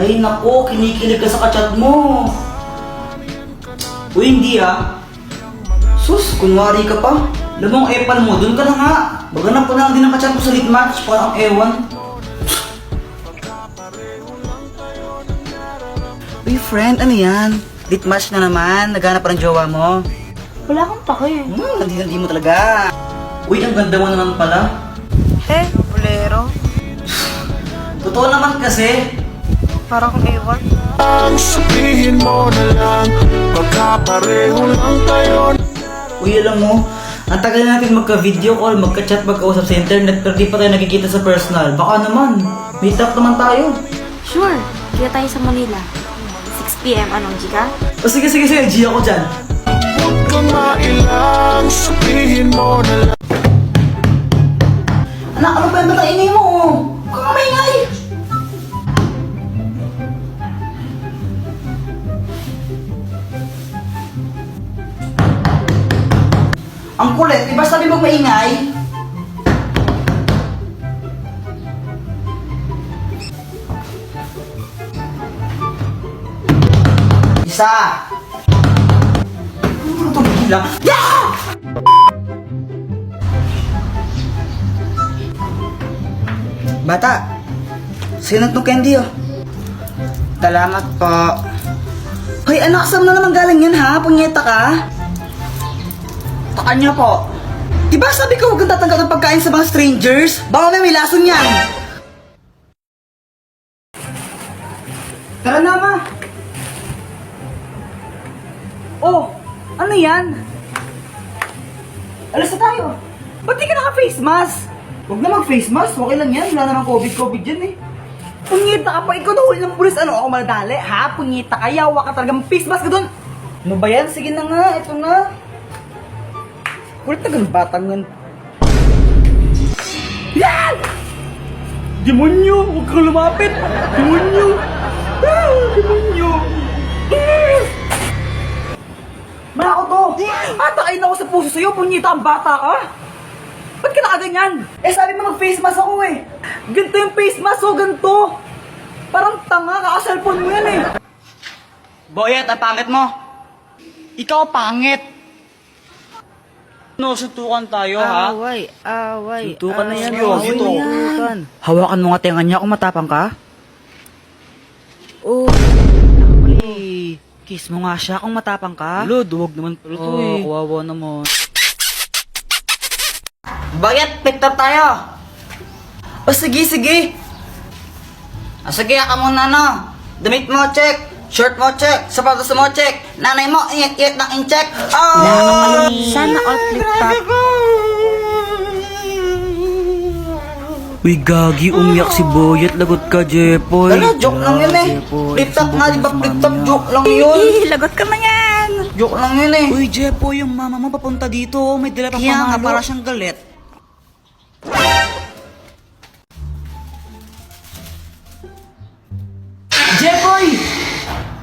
Ay nako, kinikilig ka sa kachat mo. Uy, hindi ah. Sus, kunwari ka pa. Alam mo ang epal mo, dun ka na nga. Baganap ko na lang din ang kachat mo sa litmatch, parang ewan. Uy friend, ano yan? Litmatch na naman, naghanap pa ng jowa mo. Wala kang pake. Hindi mo talaga. Uy, ang ganda mo naman pala. Bolero. Totoo naman kasi. Para kang ewan. Ang sabihin mo na lang, magkapareho lang tayo. Uy, alam mo, ang tagal natin magka-video call, magka-chat, magka-usap sa internet, pero di pa tayo nakikita sa personal. Baka naman, meet up naman tayo. Sure. Kaya tayo sa Manila. 6 p.m. Anong Gika? O sige, G ako dyan. Huwag kang mailang, sabihin mo na lang. Anak, ano ba yung batainay mo? Huwag kang maingay. Ang kulit, di ba sabi mo maingay? Isa! Ano ito bigla? Yeah! Bata, sino itong candy oh? Salamat po. Hoy anak, saan na naman galing yan ha? Punyeta ka? Takan niya po. Diba sabi ko huwag kang tatanggap ng pagkain sa mga strangers? Baka may lason yan. Tara na ma. Oh, ano yan? Alas na tayo. Ba't di ka naka-face mask? Huwag na mag-face mask, okay lang yan. Wala namang COVID dyan eh. Punyeta ka pa, ikaw na huli ng pulis. Ano ako madali? Ha? Punyeta ka, yawa ka talaga. Face mask ka dun. Ano ba yan? Sige na nga, ito na. Kulit na ganun batang yan. Yan! Demonyo! Huwag kang lumapit! Demonyo! Ah, demonyo! Manako to! Atakain ako sa puso sa'yo, punyeta ang bata ka! Ba't ka nakaganyan? Eh sabi mo mag-face mask ako eh! Ganito yung face mask oh, ganito! Parang tanga, kaka-cellphone mo yan eh! Boyet, ang pangit mo! Ikaw pangit! No, suntukan tayo ha? Away. Suntukan na yan, away Yogi. na yan. Hawakan mo nga tenga niya kung matapang ka. Oh. Hey, kiss mo nga siya kung matapang ka. Lo, duwag naman pala to eh. Kawawa naman. Bayat, pick up tayo. O sige. Sige, ka muna no. Damit mo, check. Shirt mo, check. Sapatos mo, check. Nanay mo, ingat ng in-check. Oh! Sana all flip top. Uy, gagi, umiyak si Boyet. Lagot ka, Jepoy. Tala, joke lang yun eh. Flip top nga, di ba? Flip top, joke lang yun. Lagot ka man yan. Joke lang yun eh. Uy, Jepoy, yung mama mo papunta dito. May dala pang pamalo. Kaya nga, para siyang galit. Jepoy!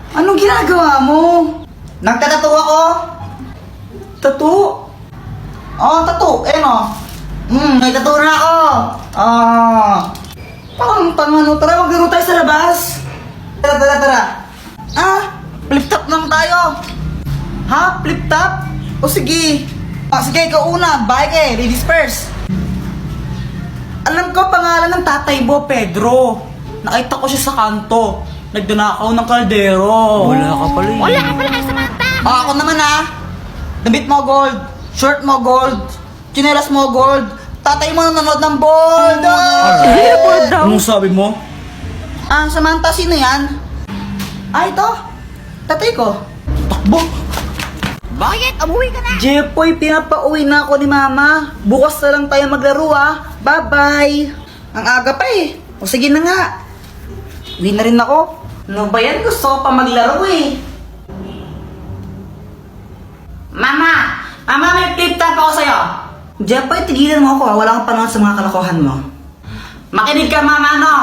Anong ginagawa mo? Nagtatato ako? Tato? Oh, tato. Eh no. May tato na ako. Parang tanga no. Tara, maglaro tayo sa labas. Tara. Flip top lang tayo. Ha? Flip top? O sige. Sige, ikaw una. Bye eh. Ladies first. Alam ko pangalan ng tatay mo, Pedro. Nakita ko siya sa kanto. Nagdanakaw ng kaldero. Wala ka pala eh. Wala ka pala kay Samantha. Ako naman ha. Damit mo gold. Shirt mo gold. Tsinelas mo gold. Tatay mo nanonood ng bold. Bold daw. Anong sabi mo? Samantha, sino yan? Ito. Tatay ko. Takbo. Bakit? Umuwi ka na. Jepoy, pinapauwi na ako ni Mama. Bukas na lang tayo maglaro ah. Bye-bye. Ang aga pa eh. O sige na nga. Uwi na rin ako. Ano ba yan? Gusto ko pa maglaro eh. Mama! Mama, may flip top ako sa'yo. Jepoy, tigilan mo ako ha. Wala kang panahon sa mga kalokohan mo. Makinig ka, Mama, no?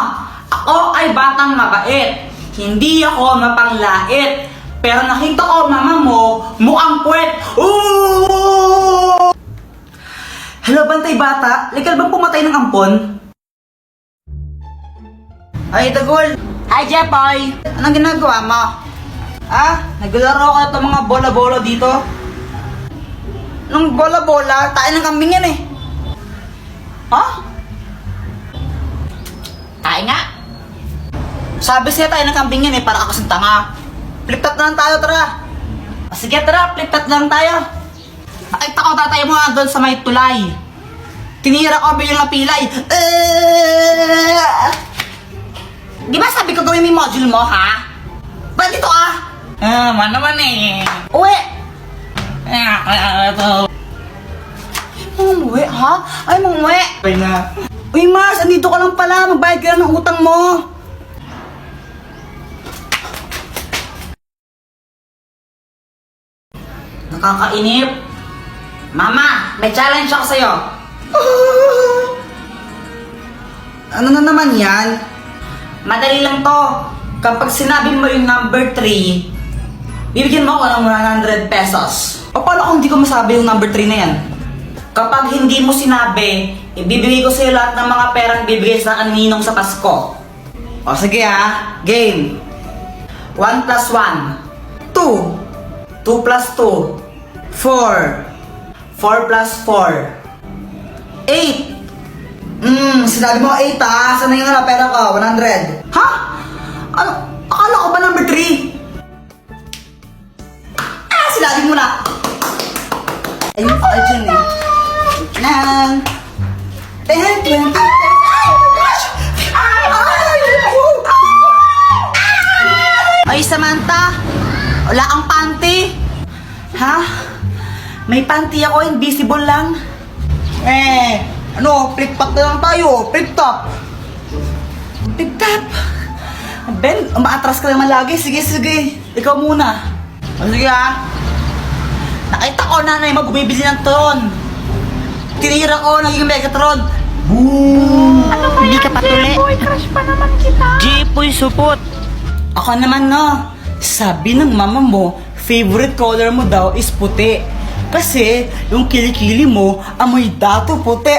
Ako ay batang mabait. Hindi ako mapanglait. Pero nakita ko, Mama mo, mukhang puwet. Ooh! Hello, bantay bata. Legal bang pumatay ng ampon? Ay, Tagol. Hi, Jepoy! Anong ginagawa mo? Naglaro ka itong mga bola-bola dito? Nung bola-bola, tayo ng kambing yan eh. Tayo nga. Sabi siya tayo ng kambing yan eh, para ako sa tanga. Flip-top na lang tayo, tara. Sige, tara, flip-top na lang tayo. Nakita ko tatay mo nga doon sa may tulay. Tinira ko yung pilay. Di ba sabi ko gawin mo yung module mo, ha? Ba't dito ka? Man naman eh. Uwi! Umuwi, ha? Ay, umuwi. Ay na. Uy, Mars, andito ka lang pala. Magbayad ka lang ng utang mo. Nakakainip. Mama, may challenge ako sa'yo. Ano na naman yan? Madali lang to. Kapag sinabi mo yung number 3, bibigyan mo ako ng 100 pesos. O paano kung hindi ko masabi yung number 3 na yan? Kapag hindi mo sinabi, ibibigay ko sa'yo lahat ng mga perang bibigay sa kaninong sa Pasko. O sige ha, game. 1 plus 1, 2. 2 plus 2, 4. 4 plus 4, 8. Sinabi mo 8 ha? Saan na yung pera ko? 100. Ha? Ano? Akala ko ba number 3? Sinabi mo na. Ayun pa kayo dyan eh. Nan. 10, 20, 30. Ay, oh my gosh! Ay, Samantha. Wala kang panty. Ha? May panty ako, invisible lang. Flip-top na lang tayo. Flip-top. Flip-top. Ben, umaatras ka naman lagi. Sige, sige. Ikaw muna. O sige ha. Nakita ko nanay mo bumibili ng tron. Tinira ko, naging Megatron. Boom! Ano ba Hindi yan, ka patuli. J-boy? Crush pa naman kita. Jipoy supot. Ako naman no. Sabi ng mama mo, favorite color mo daw is puti. Kasi yung kilikili mo, amoy dato puti.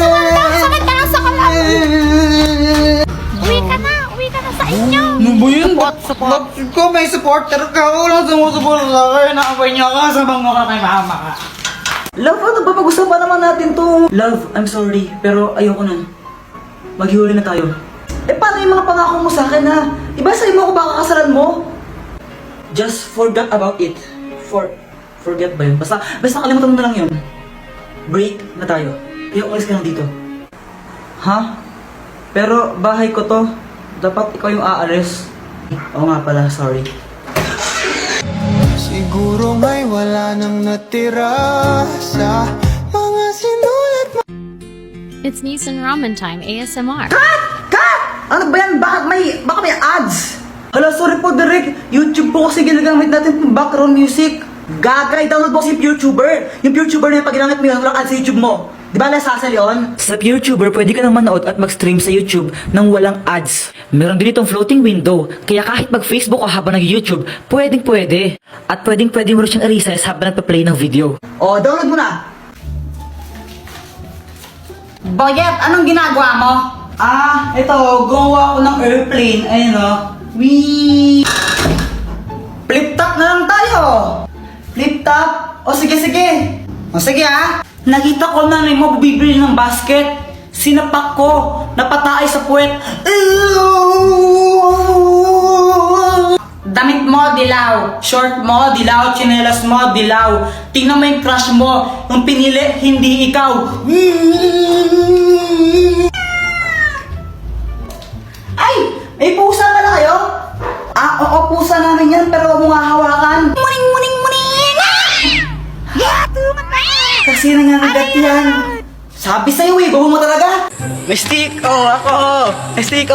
Samantha, nasa ka lang. Uwi ka na sa inyo. Ano ba yun? Support. Ko may supporter ka. Walang sumusuport sa akin. Nakapay niya ka. Sabang mo ka kay mama ka. Love, ano ba? Pag-usapan naman natin to. Love, I'm sorry. Pero ayoko nun. Maghiwalay na tayo. Paano yung mga pangako mo sa akin ha? Diba sa'yo mo ako baka kasalan mo? Just forget about it. Forget ba yun? Basta kalimutan mo na lang yun. Break na tayo. Kaya umalis ka lang dito. Ha? Pero bahay ko to. Dapat ikaw yung aalis. Oo nga pala, sorry. Siguro may wala nang natira sa mga sinulat mo. It's Nissan Ramen Time ASMR. Cut! Ano ba yan? Bakit may ads? Hala, sorry po, Derek. YouTube po kasi ginagamit natin pang background music. Gaga, i-download mo si PureTuber. Yung PureTuber na yung pag ginamit mo yun, walang ads sa YouTube mo. Di ba, lasasal yun? Sa PureTuber, pwede ka nang manood at mag-stream sa YouTube nang walang ads. Meron din itong floating window, kaya kahit mag-Facebook o habang nag-YouTube, pwedeng-pwede. At pwedeng-pwede mo rin siyang i-resize habang nagpa-play ng video. O, download mo na! Boyet, anong ginagawa mo? Ito, gumawa ako ng airplane. Ayun o. Wee! Flip-top na lang tayo! Flip-top? O sige, sige! O sige ha! Nakita ko na mo bibili ng basket. Sinapak ko. Napatay sa puwet. Damit mo, dilaw. Short mo, dilaw. Chinelas mo, dilaw. Tingnan mo yung crush mo. Yung pinili, hindi ikaw. Ay! May pusa pala kayo? Oo, pusa namin yan, pero huwag mo nga hawakan. Muning! Kasi nangangagat yan. Sabi sa'yo eh, bago mo talaga. May stick, ako. May stick,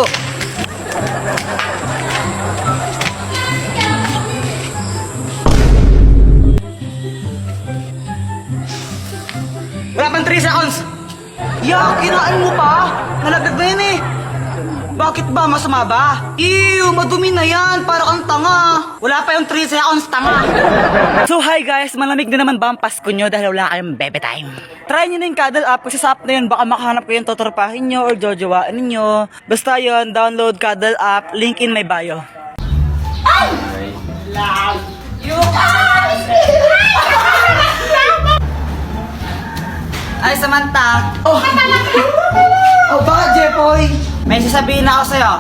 Wala pang 3 seconds. Kinain mo pa? Nalagdag na yan eh. Bakit ba? Masama ba? Ew, madumi na yan. Para kang tanga. Wala pa yung 3 seconds, tanga. So hi guys, malamig na naman ba ang Pasko nyo dahil wala kayong bebe time? Try nyo na yung Cuddle app kasi sa app na yun baka makahanap ko yung totorpahin nyo or jojowaan ninyo. Basta yun, download Cuddle app, link in my bio. Ay, Samantha. Oh, bakit, Jepoy? May sasabihin ako sa'yo.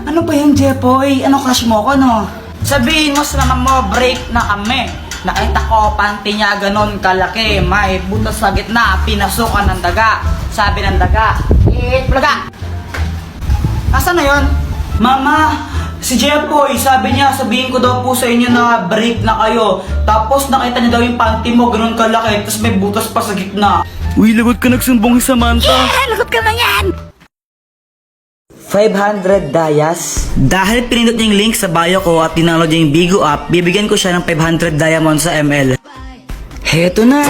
Ano ba yan, Jepoy? Ano crush mo ko, no? Sabihin mo sa mama mo, break na kami. Nakita ko, panty niya ganon kalaki. May butas sa gitna, pinasukan ng daga. Sabi ng daga, plaga. Nasaan na yun? Mama, si Jepoy, sabi niya, sabihin ko daw po sa inyo na break na kayo. Tapos nakita niya daw yung panty mo, ganon kalaki. Tapos may butas pa sa gitna. Uy, lagot ka nagsumbong si Samantha. Lagot ka na yan! 500 dayas. Dahil pinindot niya yung link sa bio ko at dinaload niya yung Bigo app, bibigyan ko siya ng 500 diamonds sa ML. Heto na!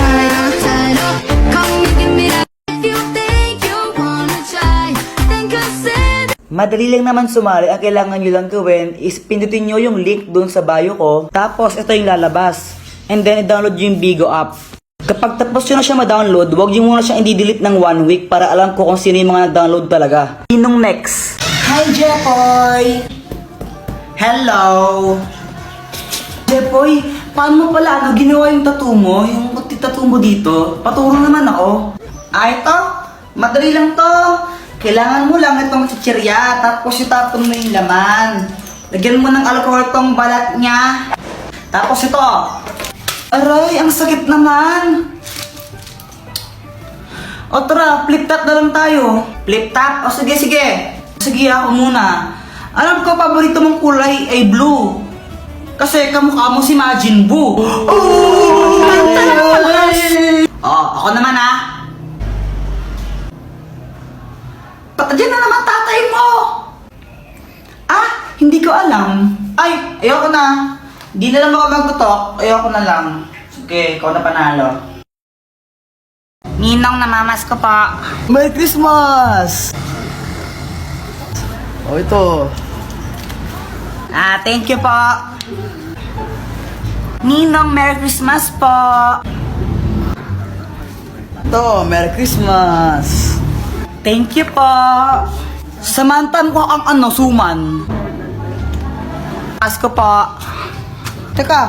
Madali lang naman sumali. Ang kailangan nyo lang gawin is pindutin nyo yung link dun sa bio ko. Tapos ito yung lalabas. And then i-download nyo yung Bigo app. Kapag tapos nyo na siya ma-download, huwag nyo muna siyang i-delete ng 1 week para alam ko kung sino yung mga nag-download talaga. Inong next? Hi, Jepoy! Hello! Jepoy, paano mo pala ginawa yung tattoo mo? Yung tattoo mo dito? Paturo naman ako. Ito? Madali lang to. Kailangan mo lang itong chichirya, tapos itapon mo yung laman. Lagyan mo ng alcohol tong balat niya. Tapos ito. Aray, ang sakit naman. O tara, flip top na lang tayo. Flip top? O sige, sige. Sige, ako muna. Alam ko, paborito mong kulay ay blue. Kasi kamukha mo si Majin Buu. Oh! Ako naman ha. Diyan na naman tatay mo. Ah, hindi ko alam. Ay, ayoko na. Di na lang ako magtutok. Ayoko na lang. Sige, ikaw na panalo. Ninong, namamas ko pa. Merry Christmas! Oh, ito. Thank you po. Ninong, Merry Christmas po. Ito, Merry Christmas. Thank you po. Samantha mo ang suman. Pasko po. Teka,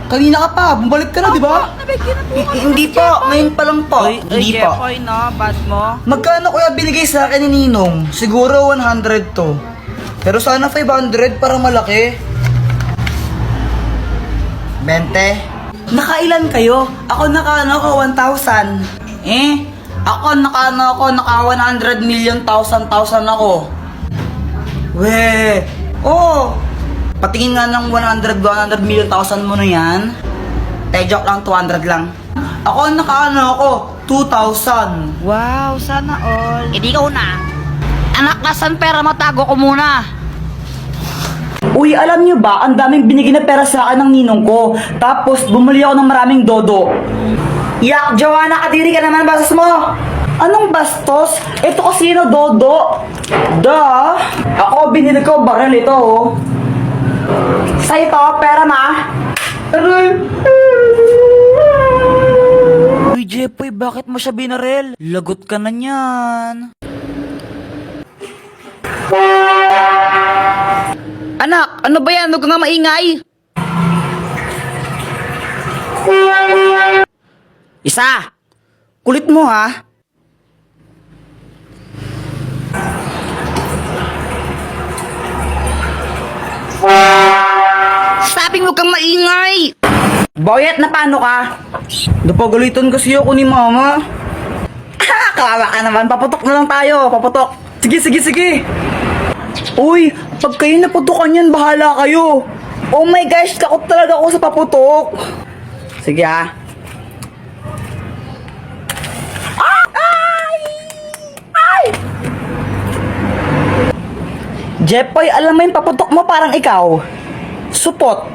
kanina ka pa. Bumalik ka na, di ba? Hindi po, ngayon pa lang po. Hindi po. Jepoy, no? Bad mo? Magkano kuya binigay sa akin ni Ninong? Siguro 100 to. Pero sana 500 para malaki. 20. Nakailan kayo? Ako naka 1,000. Ako naka 100 million thousand ako. Weh. Oh. Patingin nga ng 100 million thousand mo na yan. Joke lang, 200 lang. Ako naka 2,000. Wow, sana all. Hindi ka una. Anak, nasan pera mo? Tago ko muna. Uy, alam nyo ba, ang daming binigay na pera sa akin ng ninong ko. Tapos, bumili ako ng maraming dodo. Yak, Joanna, kadiri ka naman, bastos mo. Anong bastos? Ito kasi yung dodo. Da. Ako, binili ko, baril ito, oh. Sa ito, pera ma. Uy, Jepoy, bakit mo siya binaril? Lagot ka na niyan. Anak, ano ba yan? Huwag ka nga maingay. Isa! Kulit mo ha! Sabing huwag kang maingay. Boyet, na paano ka? Napagalitan kasi ako ni mama. Kawawa ka naman, paputok na lang tayo, paputok. Sige. Uy, pag kayo naputukan yan, bahala kayo. Oh my gosh, takot talaga ako sa paputok. Sige ha. Jepoy, alam mo yung paputok mo parang ikaw. Supot.